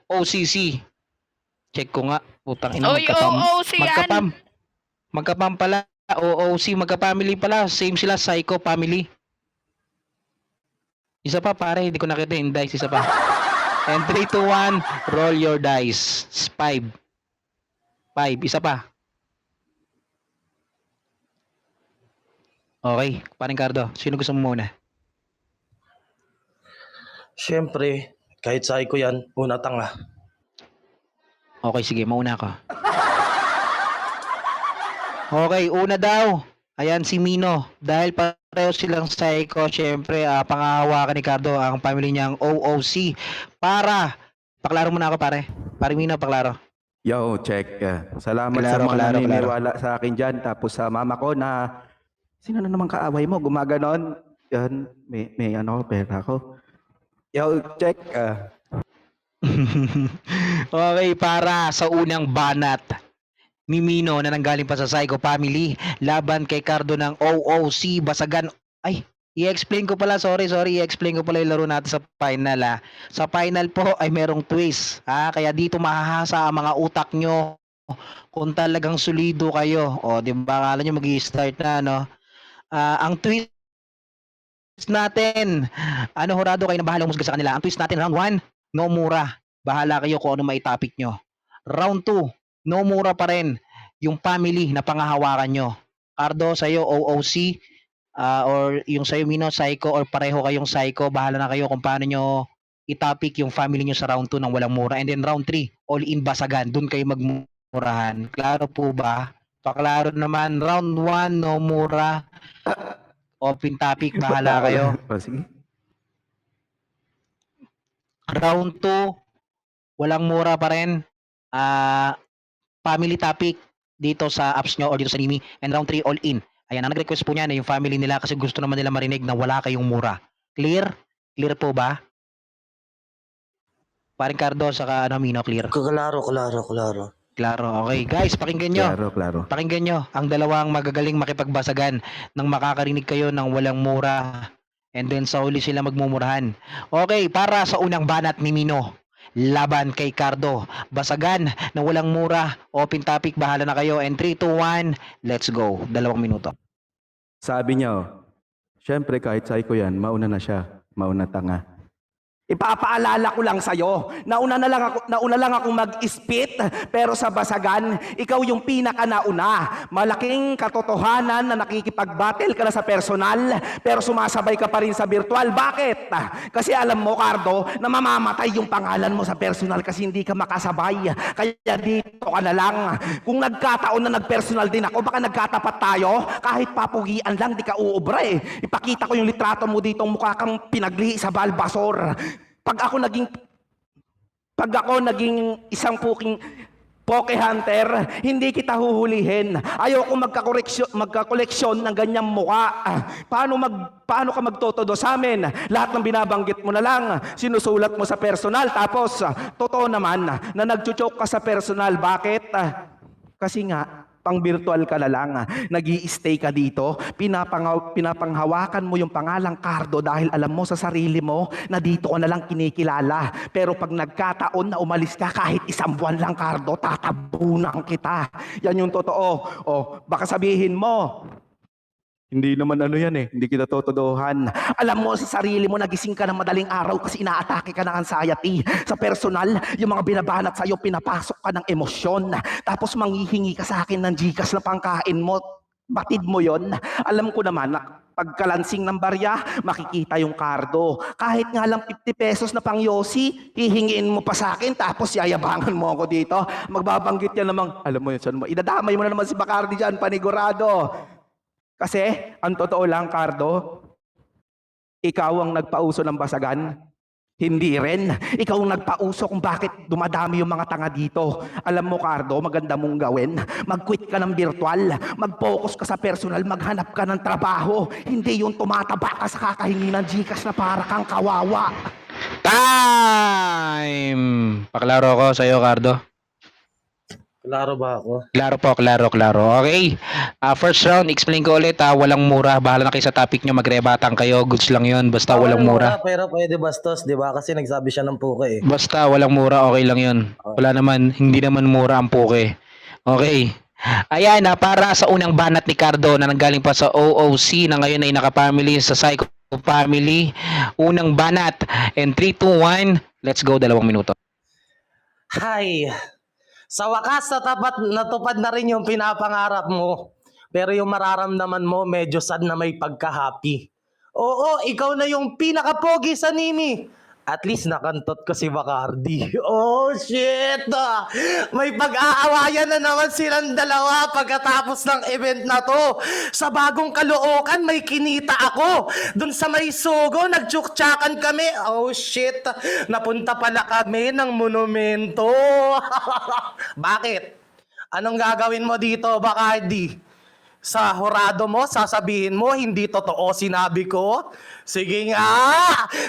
OCC. Check ko nga. Putang ina, Oy, OOC yan. Magkapam pala. OOC, magka-family pala. Same sila, Psycho family. Isa pa pare, hindi ko nakita yung dice. Isa pa. And 3, 2, 1, roll your dice. 5. 5, isa pa. Okay, paring Cardo, sino gusto mo muna? Siyempre, kahit psycho yan, una tanga. Okay, sige, mauna ako. Okay, una daw. Ayan si Mino. Dahil pareho silang psycho, syempre, pangahawakan ni Cardo ang family niyang OOC. Para, paklaro muna ako pare. Pare Mino, paklaro. Yo, check. Salamat Klaro, sa mga klaro, naniniwala sa akin dyan. Tapos sa mama ko na, sino na naman kaaway mo? Gumaganon. Yan, may ano, pera ko. Yo, check. Okay, para sa unang banat ni Mino na nanggaling pa sa Psycho family laban kay Cardo ng OOC Basagan. Ay, i-explain ko pala, sorry, i-explain ko pala yung laro natin sa final. Sa final po ay merong twist, kaya dito mahahasa ang mga utak nyo kung talagang solido kayo. O, di ba, akala nyo mag-i-start na, no? Ang twist natin, hurado kayo na bahala umusga sa kanila. Ang twist natin, round 1, no mura. Bahala kayo kung ano mai-topic nyo. Round 2, no mura pa rin yung family na pangahawakan nyo. Cardo, sa'yo, OOC, or yung sa'yo, Mino, Psycho, or pareho kayong Psycho. Bahala na kayo kung paano nyo i-topic yung family nyo sa round 2 ng walang mura. And then round 3, all in Basagan. Doon kayo magmurahan. Klaro po ba? Paklaro naman. Round 1, no mura. Open topic, bahala kayo. Sige. Round 2, walang mura pa rin. Family topic dito sa apps nyo or dito sa Nimi. And round 3, all in. Ayan, ang nag-request po niya na yung family nila kasi gusto naman nila marinig na wala kayong mura. Clear? Clear po ba? Paring Cardo, saka Mino, clear? Klaro. Klaro. Okay, guys, pakinggan nyo. Klaro. Pakinggan nyo ang dalawang magagaling makipagbasagan nang makakarinig kayo ng walang mura. And then sa huli sila magmumurahan. Okay, para sa unang banat ni Mino. Laban kay Cardo. Basagan na walang mura. Open topic, bahala na kayo. And 3, 2, 1, let's go. 2 minuto. Sabi niya, syempre kahit psycho yan, mauna na siya. Mauna tanga. Ipapaalala ko lang sa'yo, nauna lang ako mag-spit, pero sa Basagan, ikaw yung pinaka-nauna. Malaking katotohanan na nakikipag-battle ka na sa personal, pero sumasabay ka pa rin sa virtual. Bakit? Kasi alam mo, Cardo, na mamamatay yung pangalan mo sa personal kasi hindi ka makasabay. Kaya dito ka na lang. Kung nagkataon na nag-personal din ako, baka nagkatapat tayo, kahit papugian lang, di ka uubra eh. Ipakita ko yung litrato mo dito, mukha kang pinaglihi sa Balbasor. Pag ako naging isang poke hunter, hindi kita huhulihin. Ayoko magka-koleksyon ng ganyang mukha. Paano ka magtotodo sa amin? Lahat ng binabanggit mo na lang, sinusulat mo sa personal. Tapos, totoo naman na nagchuchok ka sa personal. Bakit? Kasi nga, pang virtual ka na lang, nag-i-stay ka dito, pinapanghawakan mo yung pangalang Cardo dahil alam mo sa sarili mo na dito ka na lang kinikilala. Pero pag nagkataon na umalis ka kahit isang buwan lang, Cardo, tatabunan kita. Yan yung totoo. O, baka sabihin mo, hindi naman yan eh, hindi kita totodohan. Alam mo sa sarili mo, nagising ka ng madaling araw kasi inaatake ka ng anxiety. Sa personal, yung mga binabanat sa'yo, pinapasok ka ng emosyon. Tapos manghihingi ka sa akin ng Gcash na pangkain mo. Batid mo yon. Alam ko naman na pagkalansing ng barya, makikita yung Cardo. Kahit nga lang 50 pesos na pang yosi, hihingiin mo pa sa akin, tapos yayabangan mo ako dito. Magbabanggit yan namang, alam mo yun, idadamay mo na naman si Bacardi dyan, panigurado. Kasi, ang totoo lang, Cardo, ikaw ang nagpauso ng Basagan. Hindi rin. Ikaw ang nagpauso kung bakit dumadami yung mga tanga dito. Alam mo, Cardo, maganda mong gawin. Mag-quit ka ng virtual. Mag-focus ka sa personal. Maghanap ka ng trabaho. Hindi yung tumataba ka sa kakahingi ng Gcash na para kang kawawa. Time! Paklaro ko sa'yo, Cardo. Klaro ba ako? Klaro po, klaro. Okay. First round, explain ko ulit walang mura. Bahala na kayo sa topic nyo, magrebatang kayo. Goods lang yun, basta walang mura. Pero pwede bastos, di ba? Kasi nagsabi siya ng puke eh. Basta walang mura, okay lang yun. Wala naman, hindi naman mura ang puke. Okay. Ayan, para sa unang banat ni Cardo na nanggaling pa sa OOC na ngayon ay nakapamily sa Psycho Family. Unang banat. And 3, 2, 1, let's go, 2 minuto. Hi! Sa wakas, natupad na rin yung pinapangarap mo. Pero yung mararamdaman mo, medyo sad na may pagka-happy. Oo, ikaw na yung pinaka-pogi sa Nini. At least nakantot ko si Bacardi. Oh, shit! May pag-aawayan na naman silang dalawa pagkatapos ng event na to. Sa bagong Caloocan, may kinita ako. Dun sa may Sogo, nagtsuktsakan kami. Oh, shit! Napunta pala kami ng monumento. Bakit? Anong gagawin mo dito, Bacardi? Sa horado mo, sasabihin mo, hindi totoo sinabi ko? Sige nga,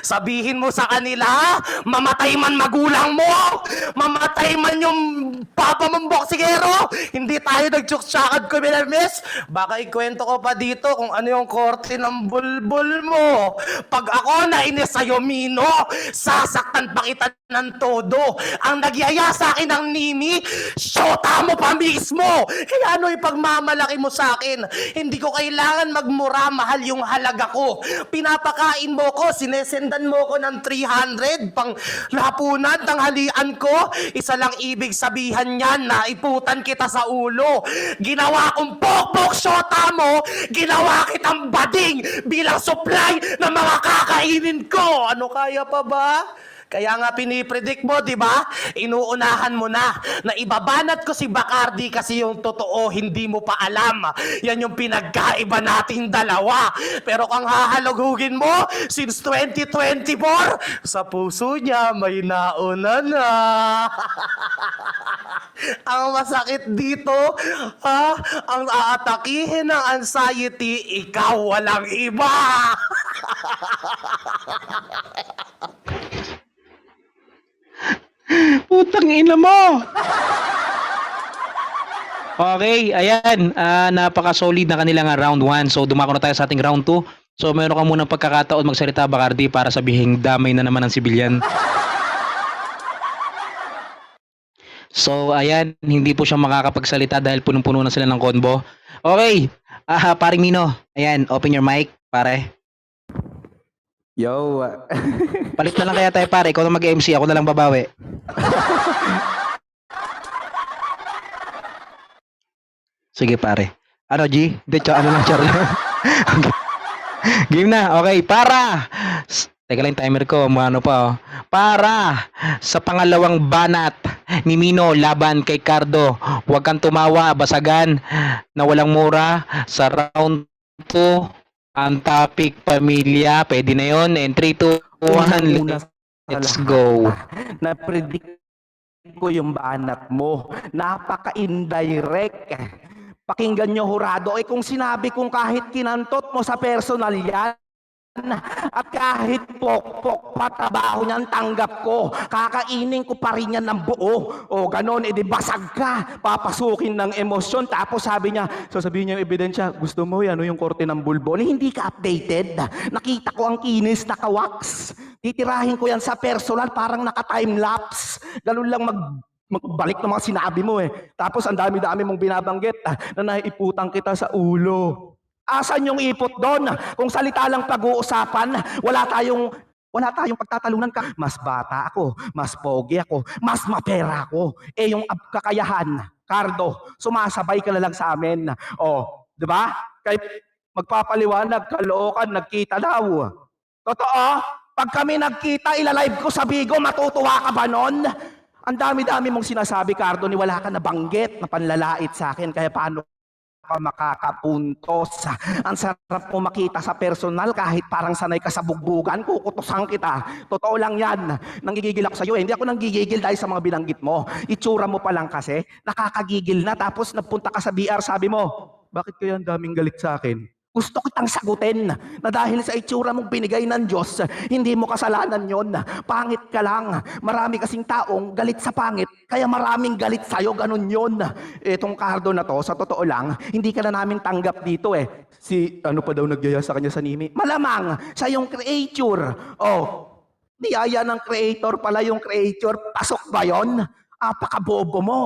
sabihin mo sa kanila, mamatay man magulang mo, mamatay man yung papa mong boksigero, hindi tayo nagtsuksakad ko, Milamis. Baka ikwento ko pa dito kung ano yung korte ng bulbul mo. Pag ako nainis sa'yo, Mino, sasaktan pa kita ng todo. Ang nagyaya sa akin ng Nini, syota mo pa mismo. Kaya ano ipagmamalaki mo sa akin? Hindi ko kailangan magmura, mahal yung halaga ko. Pinapakain mo ko, sinesendan mo ko ng 300 pang lapunan, tanghalian ko. Isa lang ibig sabihan niyan na iputan kita sa ulo. Ginawa kong pokpok syota mo, ginawa kitang bading bilang supply ng mga kakainin ko. Ano kaya pa ba? Kaya nga pinipredict mo, di ba? Inuunahan mo na ibabanat ko si Bacardi kasi yung totoo hindi mo pa alam. Yan yung pinagkaiba nating dalawa. Pero kung hahalugugin mo, since 2024, sa puso niya may nauna na. Ang masakit dito, ang aatakihin ng anxiety, ikaw walang iba. Putang ina mo! Okay, ayan. Napaka-solid na kanilang round 1. So, dumako na tayo sa ating round 2. So, meron ka munang pagkakataon magsalita, Bacardi, para sabihin damay na naman ng sibilyan. So, ayan. Hindi po siya makakapagsalita dahil punong-puno na sila ng combo. Okay. Paring Mino. Ayan, open your mic, pare. Yo, Palit na lang kaya tayo, pare. Ikaw na mag-MC, ako na lang babawi. Sige, pare. Ano, G? Ano lang, Char. Game na. Okay, teka lang, timer ko. Ano pa, oh. Para sa pangalawang banat ni Mino laban kay Cardo. Huwag kang tumawa, basagan na walang mura sa round 2. Ang topic, pamilya. Pwede na yun. And 3, 2, 1, let's go. Na-predict ko yung banat mo. Napaka-indirect. Pakinggan nyo, Hurado. Kung sinabi kong kahit kinantot mo sa personal yan, at kahit pokpok patabaho niyan tanggap ko, kakainin ko pa rin yan ng buo. O ganon, edi basag ka, papasukin ng emosyon. Tapos sasabihin niya yung ebidensya, gusto mo yan, yung korte ng bulbo. Hindi ka updated. Nakita ko ang kinis, naka-wax. Titirahin ko yan sa personal, parang naka-timelapse. Ganun lang magbalik ng mga sinabi mo Tapos ang dami-dami mong binabanggit na naiputang kita sa ulo. Asan yung ipot doon? Kung salita lang pag-uusapan, wala tayong pagtatalunan ka. Mas bata ako, mas pogi ako, mas mapera ako. Yung kakayahan, Cardo, sumasabay ka na lang sa amin. Di ba? Kahit magpapaliwanag, Caloocan, nagkita daw. Totoo? Pag kami nagkita, ilalive ko sa Bigo, matutuwa ka ba nun? Ang dami-dami mong sinasabi, Cardo, ni wala ka nabanggit na panlalait sa akin. Kaya paano ka makakapuntos? Ang sarap mo makita sa personal kahit parang sanay ka sa bugbugan, kukutusan kita. Totoo lang yan. Nanggigigil ako sa iyo. Hindi ako nanggigigil dahil sa mga binanggit mo. Itsura mo pa lang kasi, nakakagigil na. Tapos nagpunta ka sa BR, sabi mo, bakit kaya ang daming galit sa akin? Gusto kitang sagutin na dahil sa itsura mong binigay ng Diyos, hindi mo kasalanan yon. Pangit ka lang. Marami kasing taong galit sa pangit, kaya maraming galit sa'yo, ganun yon. Etong Cardo na to, sa totoo lang, hindi ka na namin tanggap dito eh. Si, ano pa daw nagyaya sa kanya sa Nimi? Malamang, sa yung creature. Oh, niyaya ng creator pala yung creature. Pasok ba yon? Apakabobo mo.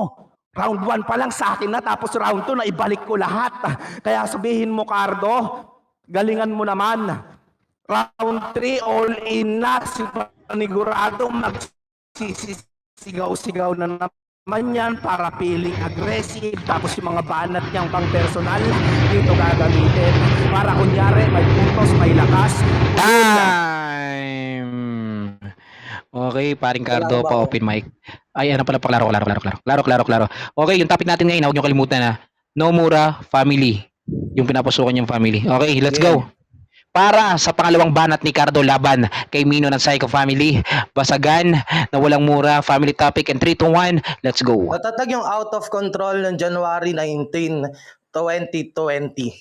Round 1 pa lang sa akin na, tapos round 2 na ibalik ko lahat. Kaya sabihin mo, Cardo, galingan mo naman. Round 3, all in na. Panigurado, magsisigaw-sigaw na naman yan para feeling aggressive. Tapos yung mga banat niyang pang personal, dito gagamitin. Para kunyari, may puntos, may lakas. Time! Okay, paring Cardo pa open mic. Ay, ano pala, klaro. Okay, yung topic natin ngayon, huwag niyo kalimutan na Nomura Family. Yung pinapasukan yung family. Okay, let's go. Para sa pangalawang banat ni Cardo laban kay Mino ng Psycho Family, Basagan na walang mura, family topic, and 3, 2, 1, let's go. Matatag yung out of control ng January 19, 2020.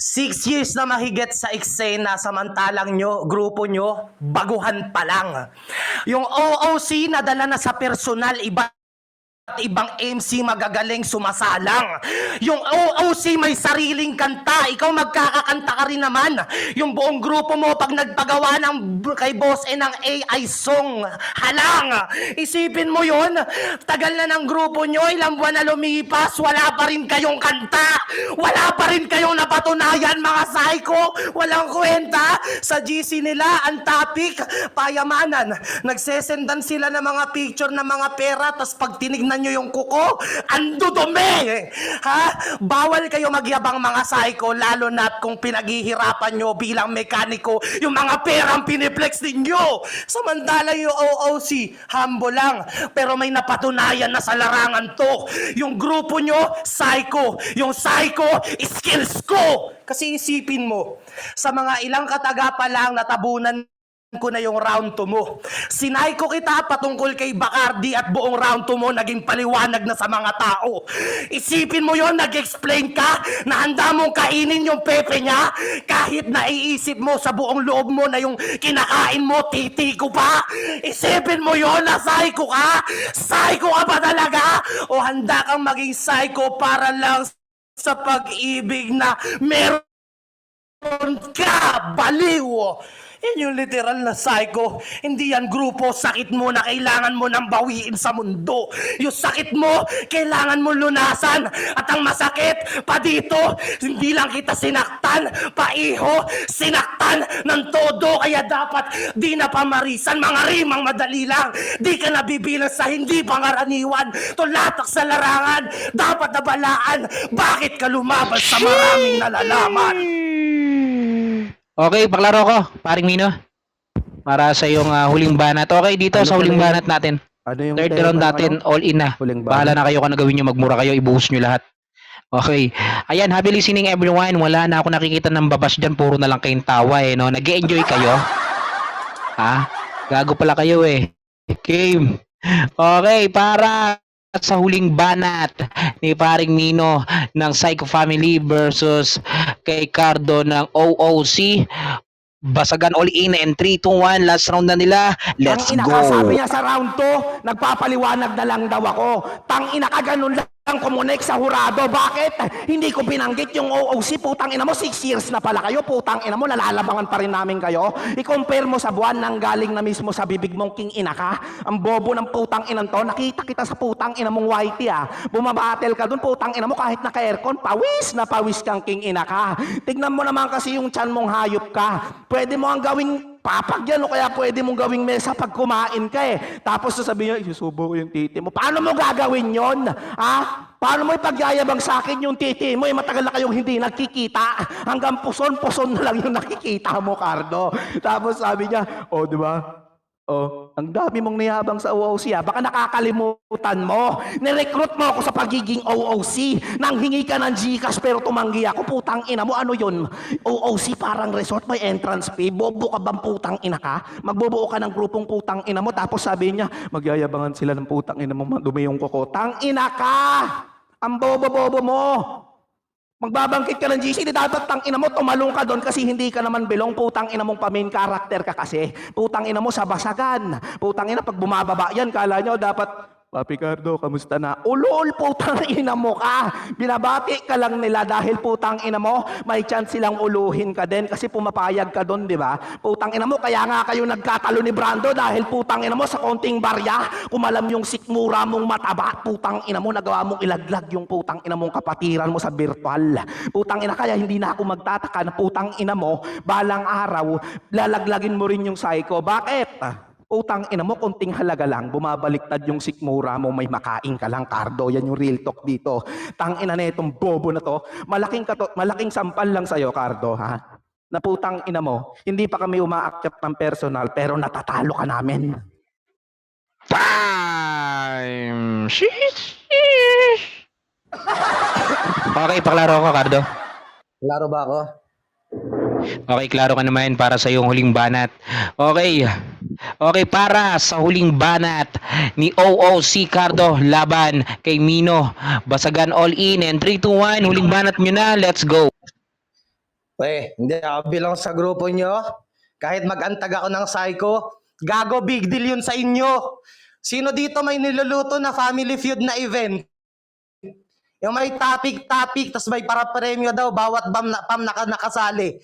6 years na mahigit sa eksena, samantalang grupo nyo, baguhan pa lang. Yung OOC nadala na sa personal, ibang MC magagaling sumasalang. Yung OOC may sariling kanta, ikaw magkakakanta ka rin naman. Yung buong grupo mo pag nagpagawa ng kay Boss ng AI song, halang. Isipin mo yon, tagal na ng grupo nyo, ilang buwan na lumipas, wala pa rin kayong kanta. Wala pa rin kayong napatunayan, mga psycho. Walang kwenta. Sa GC nila, ang topic, payamanan. Nagsesendan sila ng mga picture ng mga pera, tapos pag tinignan nyo yung kuko, andudumi! Ha? Bawal kayo magyabang, mga psycho, lalo na kung pinaghihirapan nyo bilang mekaniko yung mga perang piniplex ninyo. Samantala yung OOC, humble lang, pero may napatunayan na sa larangan to. Yung grupo nyo, psycho. Yung psycho, skills ko. Kasi isipin mo, sa mga ilang kataga pa lang natabunan ko na yung round 2 mo. Sinay ko kita patungkol kay Bacardi at buong round 2 mo naging paliwanag na sa mga tao. Isipin mo yon, nag-explain ka na handa mong kainin yung pepe niya kahit naiisip mo sa buong loob mo na yung kinakain mo, titi ko pa. Isipin mo yon, na psycho ka? Psycho ka ba talaga? O handa kang maging psycho para lang sa pag-ibig na meron ka, baliw? Yan yung literal na psycho. Hindi yan grupo, sakit mo na kailangan mo nang bawiin sa mundo. Yung sakit mo, kailangan mo lunasan. At ang masakit, pa dito, hindi lang kita sinaktan, paiho, sinaktan ng todo. Kaya dapat di na pamarisan, mga rimang madali lang. Di ka nabibilang sa hindi pangaraniwan. Tulatak sa larangan, dapat nabalaan. Bakit ka lumaban sa maraming nalalaman? Okay, paklaro ko, paring Mino. Para sa yung huling banat. Okay, dito Ano sa huling pala banat natin. Ano yung Third tema round ng natin, all in na. Huling banat? Bahala na kayo kung ano gawin nyo, magmura kayo, ibuhos nyo lahat. Okay. Ayan, happy listening everyone. Wala na ako nakikita ng babas dyan, puro na lang kayong tawa eh, no? Nag-e-enjoy kayo? Ha? Gago pala kayo eh. Game. Okay, para sa huling banat ni paring Mino ng Psycho Family versus kay Cardo ng OOC. Basagan all in and 3, 2, 1, last round na nila. Let's Tang ina go. ka, sabi niya sa round 2, nagpapaliwanag na lang daw ako. Tang ina ka, ganun lang kumunik sa hurado. Bakit? Hindi ko binanggit yung OOC. Putang ina mo, 6 years na pala kayo. Putang ina mo, nalalabangan pa rin namin kayo. I-compare mo sa buwan nang galing na mismo sa bibig mong king ina ka. Ang bobo ng putang inan to. Nakita kita sa putang ina mong whitey ah. Bumabatel ka dun, putang ina mo, kahit naka-aircon, pawis na pawis kang king ina ka. Tignan mo naman kasi yung tiyan mong hayop ka. Pwede mo ang gawing papagyan o kaya pwede mong gawing mesa pag kumain ka eh. Tapos sasabihin niya, isusubo ko yung titi mo. Paano mo gagawin yon? Ha? Paano mo ipagyayabang sa akin yung titi mo? Eh, matagal na kayong hindi nagkikita. Hanggang puson-puson na lang yung nakikita mo, Cardo. Tapos sabi niya, oh, di ba? Oh, ang dami mong niyabang sa OOC ah. Baka nakakalimutan mo. Nirecruit mo ako sa pagiging OOC. Nang hingi ka ng Gcash pero tumanggi ako. Putang ina mo, ano yun? OOC parang resort, may entrance fee. Bobo ka bang putang ina ka? Magbubuo ka ng grupong putang ina mo. Tapos sabi niya, magyayabangan sila ng putang ina mo, madumi yung kuko. Tang ina ka! Ang bobo-bobo mo! Magbabangkit ka ng GC, di dapat tang ina mo, tumalong ka doon kasi hindi ka naman belong, putang ina mong pa-main character ka kasi. Putang ina mo sa basagan. Putang ina, pag bumababa yan, kala nyo dapat, Papi Cardo, kamusta na? Ulol, putang ina mo ka. Binabati ka lang nila dahil putang ina mo, may chance silang uluhin ka din kasi pumapayag ka doon, di ba? Putang ina mo, kaya nga kayo nagkatalo ni Brando dahil putang ina mo sa konting barya, kumalam yung sikmura mong mataba, putang ina mo, nagawa mong ilaglag yung putang ina mong kapatiran mo sa virtual. Putang ina, kaya hindi na ako magtataka na putang ina mo, balang araw, lalaglagin mo rin yung psycho. Bakit? Utang ina mo, konting halaga lang, bumabaliktad yung sikmura mo, may makain ka lang, Cardo. Yan yung real talk dito. Tang ina na itong bobo na to, malaking sampal lang sa'yo, Cardo, ha? Na putang ina mo, hindi pa kami umaakyat ng personal, pero natatalo ka namin. Time! Sheesh! Okay, paklaro ko, Cardo. Klaro ba ako? Okay, klaro ka naman para sa iyong huling banat. Okay. Okay, para sa huling banat ni OOC Cardo laban kay Mino. Basagan all in and 3, 2, 1. Huling banat nyo na. Let's go. Hindi ako bilang sa grupo nyo. Kahit mag-antag ako ng psycho, gago, big deal yun sa inyo. Sino dito may niluluto na family feud na event? Yung may topic, tas may para-premyo daw, bawat pam nakasali.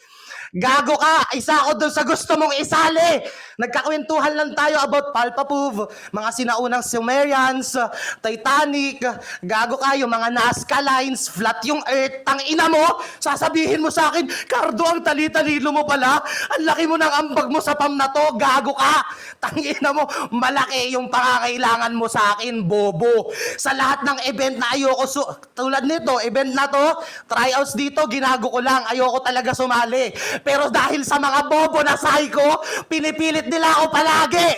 Gago ka! Isa ako dun sa gusto mong isali! Nagkakwentuhan lang tayo about Palpapov, mga sinaunang Sumerians, Titanic, gago ka, yung mga Nazca lines, flat yung earth, tang ina mo, sasabihin mo sa akin, Cardo, ang tali-talilo mo pala, ang laki mo ng ambag mo sa pam na to, gago ka! Tang ina mo, malaki yung pangangailangan mo sa akin, bobo. Sa lahat ng event na ayoko, tulad nito, event na to, tryouts dito, ginago ko lang, ayoko talaga sumali. Pero dahil sa mga bobo na psycho, pinipilit nila ako palagi.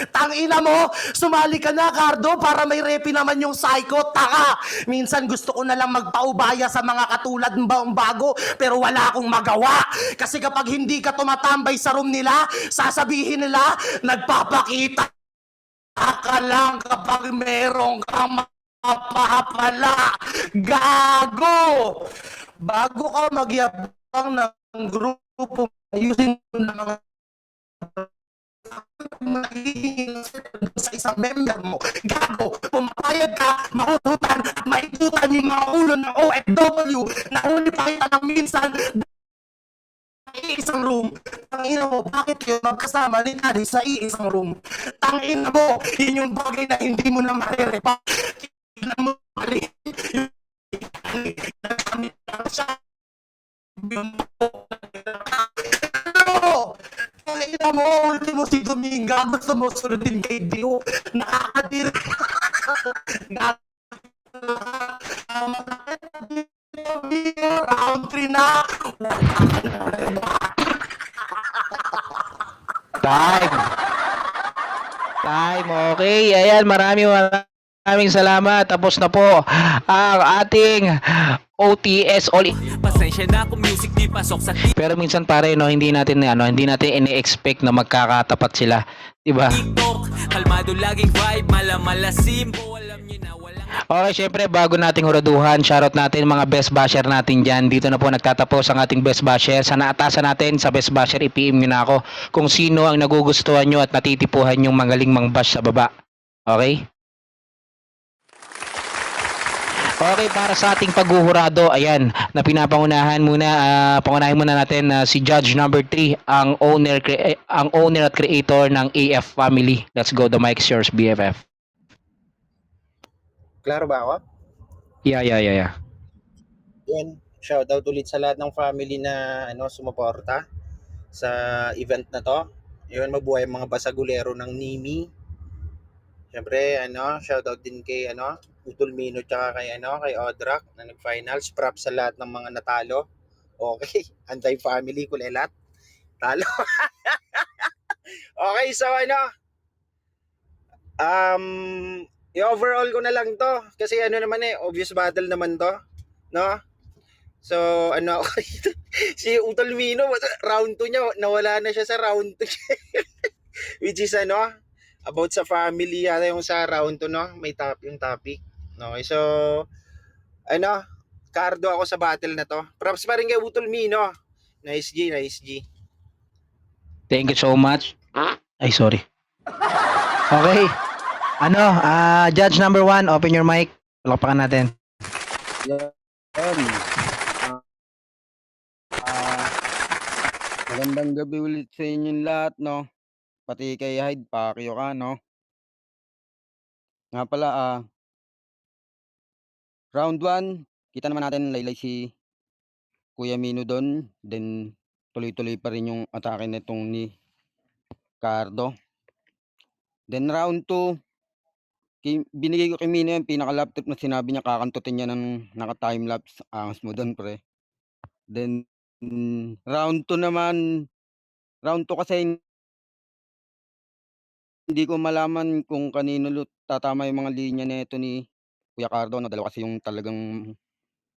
Tangina mo, sumali ka na, Cardo, para may repi naman yung psycho. Taka, minsan gusto ko na lang magpaubaya sa mga katulad ng bago, pero wala akong magawa. Kasi kapag hindi ka tumatambay sa room nila, sasabihin nila, nagpapakita ka lang kapag merong kang mapapala. Gago! Bago ka magyabang ng grupo, ayusin mo na mga magiging sa isang member mo. Gago, pumapayag ka, mahututan at maikutan yung mga ulo ng OFW na huli pa kita ng minsan iisang room. Tangina mo, bakit kayo magkasama ni Daddy sa iisang room? Tangina mo, yun yung bagay na hindi mo na marirepa. Tignan mo pali. Nagamit lang siya. Tangina mo, ultimo si Dominga. Gusto mo sunodin kay Dio. Nakakadir. Round 3 na. Time. Okay. Ayan, maraming salamat. Tapos na po ang ating OTS all in. Pasensya na kung music di pasok sa Pero minsan pare no, hindi natin ini-expect na magkakatapat sila, 'di ba? TikTok. Kalmado laging vibe, malasimbo. Alam niyo na walang Okay, syempre bago nating huraduhan, shoutout natin mga best basher natin dyan. Dito na po nagtatapos ang ating best basher. Sa naatasan natin sa best basher, i-PM nyo na ako kung sino ang nagugustuhan nyo at natitipuhan yung magaling mang bash sa baba. Okay? Okay, para sa ating paghuhurado, ayan, na pinapangunahan muna, pangunahin muna natin si Judge number 3, ang owner at creator ng AF Family. Let's go, the mic's yours, BFF. Klaro ba ako? Yeah. Yun, shoutout ulit sa lahat ng family na sumuporta sa event na to. Yun, mabuhay ang mga basagulero ng Nimi. Siyempre, shoutout din kay Utol Mino tsaka kay Odrak na nag-finals. Props sa lahat ng mga natalo. Okay, anti-family kulelat. Talo. Okay, so i-overall ko na lang to kasi naman obvious battle naman to, no? So ako dito, si Utol Mino round 2 niya nawala na siya sa round 2 which is about sa family yata yung sa round 2, no? May yung topic. Okay, so Cardo ako sa battle na to. Props pa rin kay Utol Mino. Nice G, nice G. Thank you so much. Ay, sorry. Okay. Ano, judge number 1, open your mic. Palakpakan natin. Yan. Magandang gabi ulit sa inyong lahat, no? Pati kay Hyde, Pacquiao ka, no? Nga pala, round 1, kita naman natin laylay si Kuya Mino doon. Then, tuloy-tuloy pa rin yung atake nitong ni Cardo. Then, round 2, binigay ko kay Mino yung pinaka-laptop na sinabi niya kakantutin niya ng naka-timelapse. Angas mo doon, pre. Then, round 2 naman, round 2 kasi hindi ko malaman kung kanino tatama yung mga linya nito ni Kuya Cardo, no? Dalawa kasi yung talagang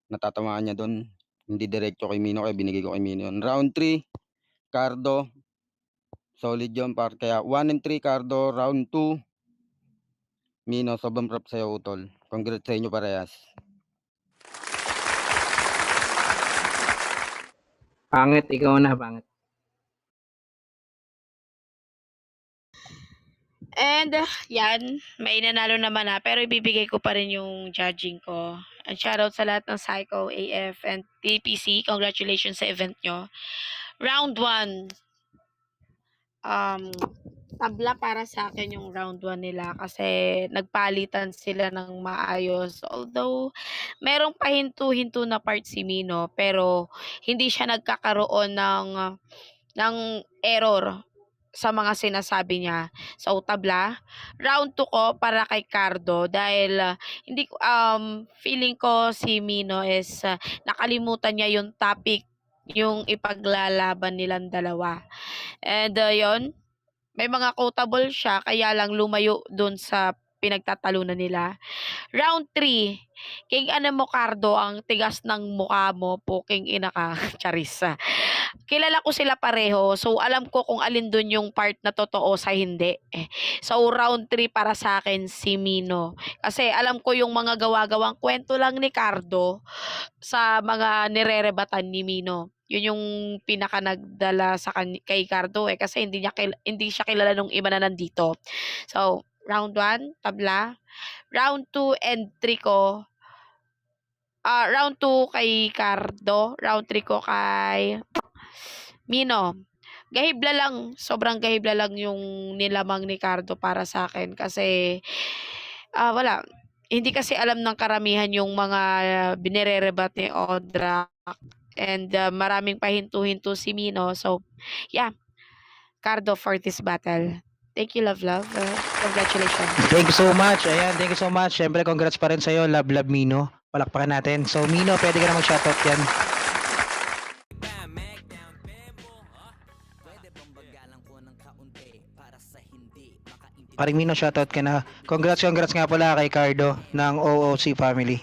natatamaan niya doon. Hindi diretso kay Mino, kaya binigay ko kay Mino yun. Round 3, Cardo. Solid yun, kaya 1 and 3 Cardo. Round 2, Mino. Sobrang prop sa'yo, Utol. Congrats sa inyo parehas. Pangit, ikaw na, pangit. And yan, may nanalo naman na pero ibibigay ko pa rin yung judging ko. And shoutout sa lahat ng Psycho, AF, and TPC. Congratulations sa event nyo. Round 1. Tabla para sa akin yung round 1 nila kasi nagpalitan sila ng maayos. Although, merong pahinto-hinto na part si Mino pero hindi siya nagkakaroon ng error sa mga sinasabi niya. So, tabla. Round 2 ko para kay Cardo dahil hindi ko feeling ko si Mino is nakalimutan niya yung topic yung ipaglalaban nilang dalawa. And yon, may mga quotable siya kaya lang lumayo dun sa pinagtatalunan nila. Round 3, King ano mo Cardo, ang tigas ng mukha mo, puking ina ka, Charissa. Kilala ko sila pareho, so alam ko kung alin dun yung part na totoo sa hindi. So round 3 para sa akin si Mino. Kasi alam ko yung mga gawa-gawang kwento lang ni Cardo sa mga nirerebatan ni Mino. Yun yung pinaka nagdala sa kay Cardo kasi hindi siya kilala nung iba na nandito. So, round 1, tabla. Round 2 and 3 ko. Round 2 kay Cardo, round 3 ko kay Mino. Gahibla lang, sobrang gahibla lang yung nilamang ni Cardo para sa akin kasi wala. Hindi kasi alam ng karamihan yung mga binirerebat ni Odra and maraming pahinto-hinto si Mino. So, yeah. Cardo for this battle. Thank you, love. Congratulations. Thank you so much. Ayan, thank you so much. Siyempre, congrats pa rin sa'yo, love Mino. Palakpakan natin. So, Mino, pwede ka na mag-shoutout yan. Bam, Mac down, bembo. Pwede bang bagalan ko ng kaunti para sa hindi makaintindi. Paring Mino, shoutout ka na. Congrats nga pala kay Cardo ng OOC family.